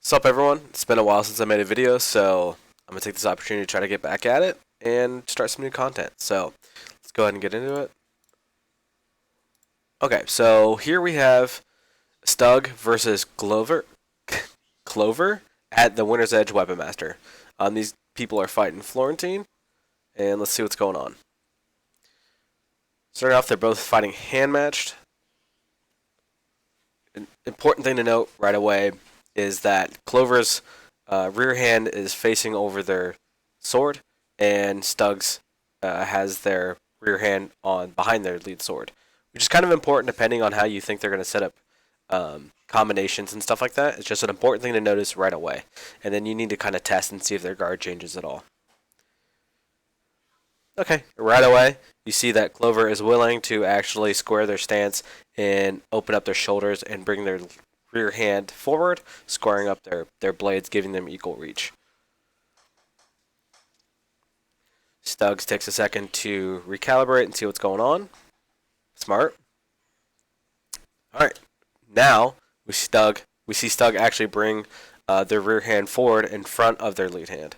What's up, everyone? It's been a while since I made a video, so I'm going to take this opportunity to try to get back at it and start some new content. So let's go ahead and get into it. Okay, so here we have Stug versus Clover at the Winner's Edge Weapon Master. These people are fighting Florentine, and let's see what's going on. Starting off, they're both fighting hand-matched. An important thing to note right away is that Clover's rear hand is facing over their sword, and Stug's has their rear hand on behind their lead sword, which is kind of important depending on how you think they're going to set up combinations and stuff like that. It's just an important thing to notice right away, and then you need to kind of test and see if their guard changes at all. Okay, right away, you see that Clover is willing to actually square their stance and open up their shoulders and bring their rear hand forward, squaring up their blades, giving them equal reach. Stug takes a second to recalibrate and see what's going on. Smart. Alright, now we see Stug actually bring their rear hand forward in front of their lead hand.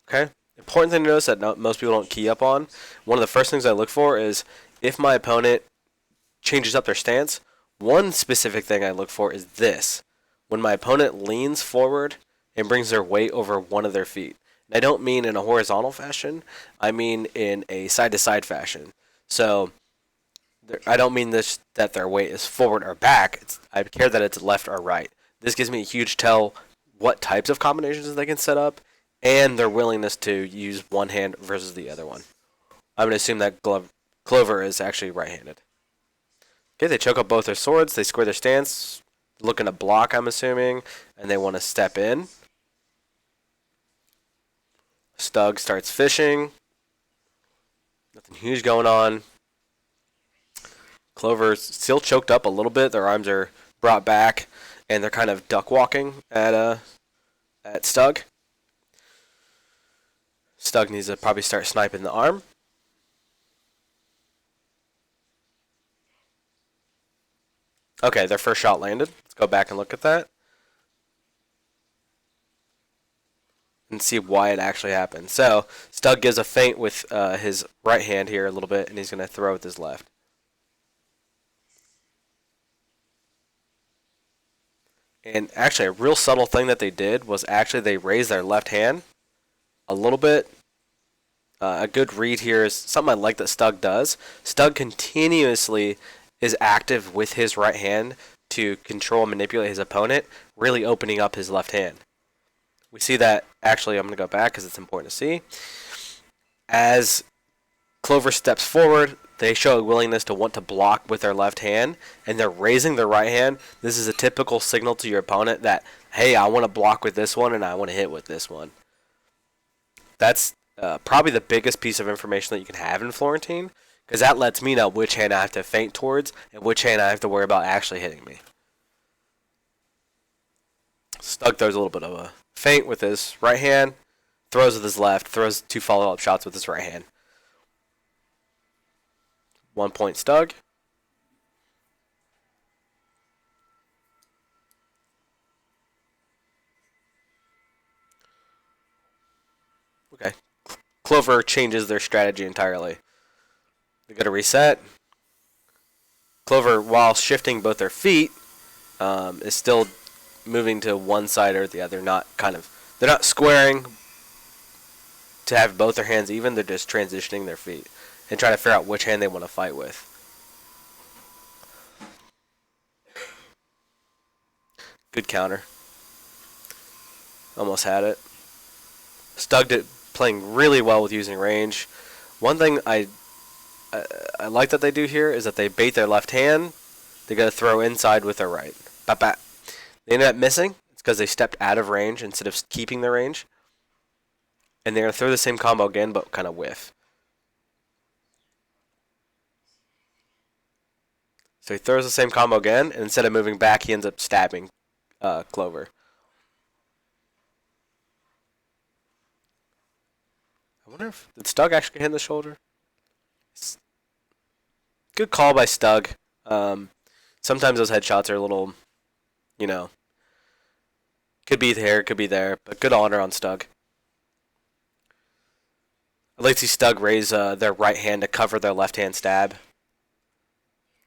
Okay, important thing to notice that most people don't key up on. One of the first things I look for is if my opponent changes up their stance. One specific thing I look for is this: when my opponent leans forward and brings their weight over one of their feet. And I don't mean in a horizontal fashion, I mean in a side-to-side fashion. So I don't mean this that their weight is forward or back. I care that it's left or right. This gives me a huge tell what types of combinations they can set up and their willingness to use one hand versus the other one. I'm going to assume that Clover is actually right-handed. Okay, they choke up both their swords, they square their stance, looking to block, I'm assuming, and they want to step in. Stug starts fishing. Nothing huge going on. Clover's still choked up a little bit, their arms are brought back, and they're kind of duck walking at Stug. Stug needs to probably start sniping the arm. Okay, their first shot landed. Let's go back and look at that and see why it actually happened. So, Stug gives a feint with his right hand here a little bit, and he's going to throw with his left. And actually, a real subtle thing that they did was actually they raised their left hand a little bit. A good read here is something I like that Stug does. Stug continuously is active with his right hand to control and manipulate his opponent, really opening up his left hand. We see that, actually, I'm going to go back because it's important to see. As Clover steps forward, they show a willingness to want to block with their left hand, and they're raising their right hand. This is a typical signal to your opponent that, hey, I want to block with this one, and I want to hit with this one. That's probably the biggest piece of information that you can have in Florentine, because that lets me know which hand I have to feint towards and which hand I have to worry about actually hitting me. Stug throws a little bit of a feint with his right hand, throws with his left, throws two follow-up shots with his right hand. 1 point Stug. Okay. Clover changes their strategy entirely. They got to reset. Clover, while shifting both their feet, is still moving to one side or the other. They're not squaring to have both their hands even. They're just transitioning their feet and trying to figure out which hand they want to fight with. Good counter. Almost had it. Stug playing really well with using range. One thing I like that they do here is that they bait their left hand. They got to throw inside with their right. Bat bat. They ended up missing. It's because they stepped out of range instead of keeping the range. And they're going to throw the same combo again, but kind of whiff. So he throws the same combo again, and instead of moving back, he ends up stabbing Clover. I wonder if... Did Stug actually get hit in the shoulder? Good call by Stug. Sometimes those headshots are a little you know, could be there, could be there, but good honor on Stug. I'd like to see Stug raise their right hand to cover their left hand stab.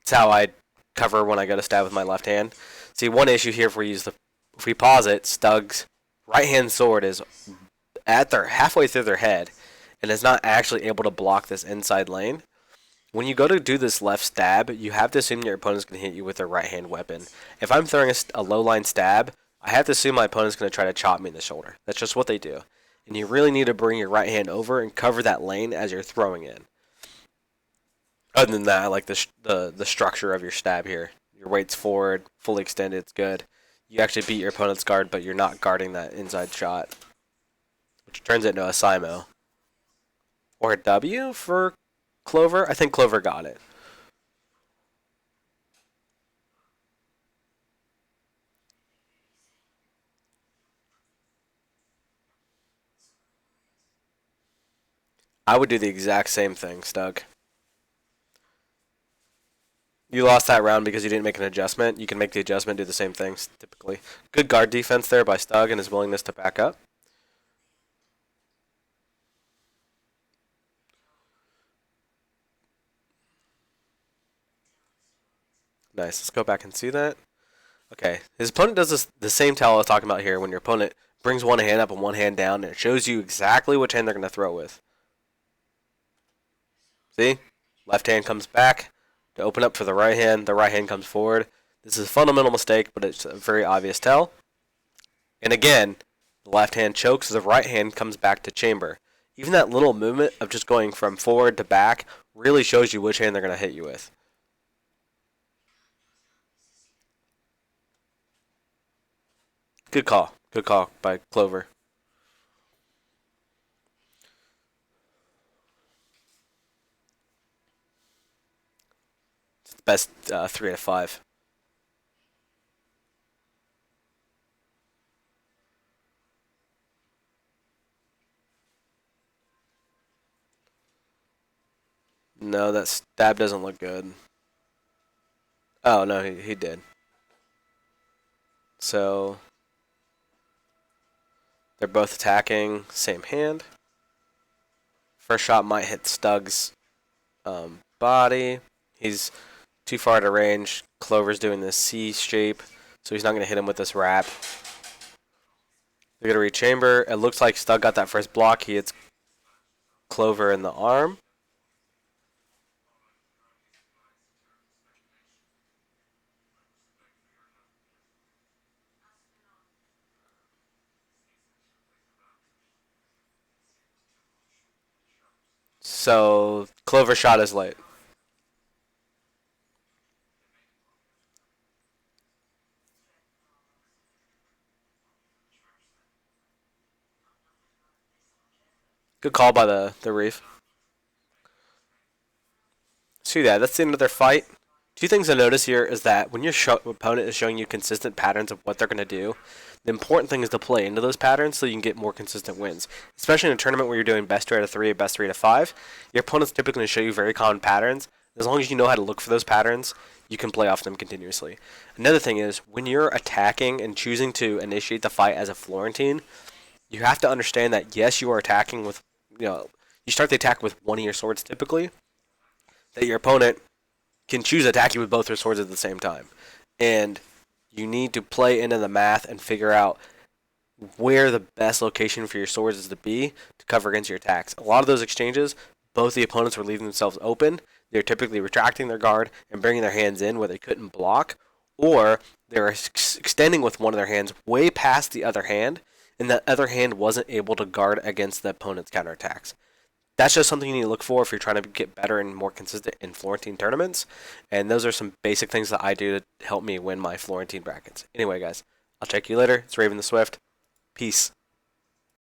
It's how I cover when I go to stab with my left hand. See, one issue here if we pause it, Stug's right hand sword is at their halfway through their head and is not actually able to block this inside lane. When you go to do this left stab, you have to assume your opponent's going to hit you with their right hand weapon. If I'm throwing a low line stab, I have to assume my opponent's going to try to chop me in the shoulder. That's just what they do. And you really need to bring your right hand over and cover that lane as you're throwing in. Other than that, I like the structure of your stab here. Your weight's forward, fully extended, it's good. You actually beat your opponent's guard, but you're not guarding that inside shot, which turns it into a Simo. Or a W for Clover? I think Clover got it. I would do the exact same thing, Stug. You lost that round because you didn't make an adjustment. You can make the adjustment, do the same things, typically. Good guard defense there by Stug and his willingness to back up. Nice. Let's go back and see that. Okay. His opponent does the same tell I was talking about here when your opponent brings one hand up and one hand down, and it shows you exactly which hand they're going to throw with. See? Left hand comes back to open up for the right hand comes forward. This is a fundamental mistake, but it's a very obvious tell. And again, the left hand chokes, the right hand comes back to chamber. Even that little movement of just going from forward to back really shows you which hand they're going to hit you with. Good call. Good call by Clover. It's the best 3 out of 5. No, that stab doesn't look good. Oh, no, he did. So, they're both attacking, same hand. First shot might hit Stug's body. He's too far out of range. Clover's doing this C shape, so he's not going to hit him with this wrap. They're going to rechamber. It looks like Stug got that first block. He hits Clover in the arm. So, Clover shot is late. Good call by the Reef. See that? That's the end of their fight. Two things to notice here is that when your opponent is showing you consistent patterns of what they're going to do, the important thing is to play into those patterns so you can get more consistent wins. Especially in a tournament where you're doing best 3 out of 3, best 3 out of 5, your opponent's typically going to show you very common patterns. As long as you know how to look for those patterns, you can play off them continuously. Another thing is, when you're attacking and choosing to initiate the fight as a Florentine, you have to understand that, yes, you are attacking with, you start the attack with one of your swords typically, that your opponent can choose to attack you with both their swords at the same time. And you need to play into the math and figure out where the best location for your swords is to be to cover against your attacks. A lot of those exchanges, both the opponents were leaving themselves open. They're typically retracting their guard and bringing their hands in where they couldn't block, or they're extending with one of their hands way past the other hand, and that other hand wasn't able to guard against the opponent's counterattacks. That's just something you need to look for if you're trying to get better and more consistent in Florentine tournaments. And those are some basic things that I do to help me win my Florentine brackets. Anyway, guys, I'll check you later. It's Raven the Swift. Peace.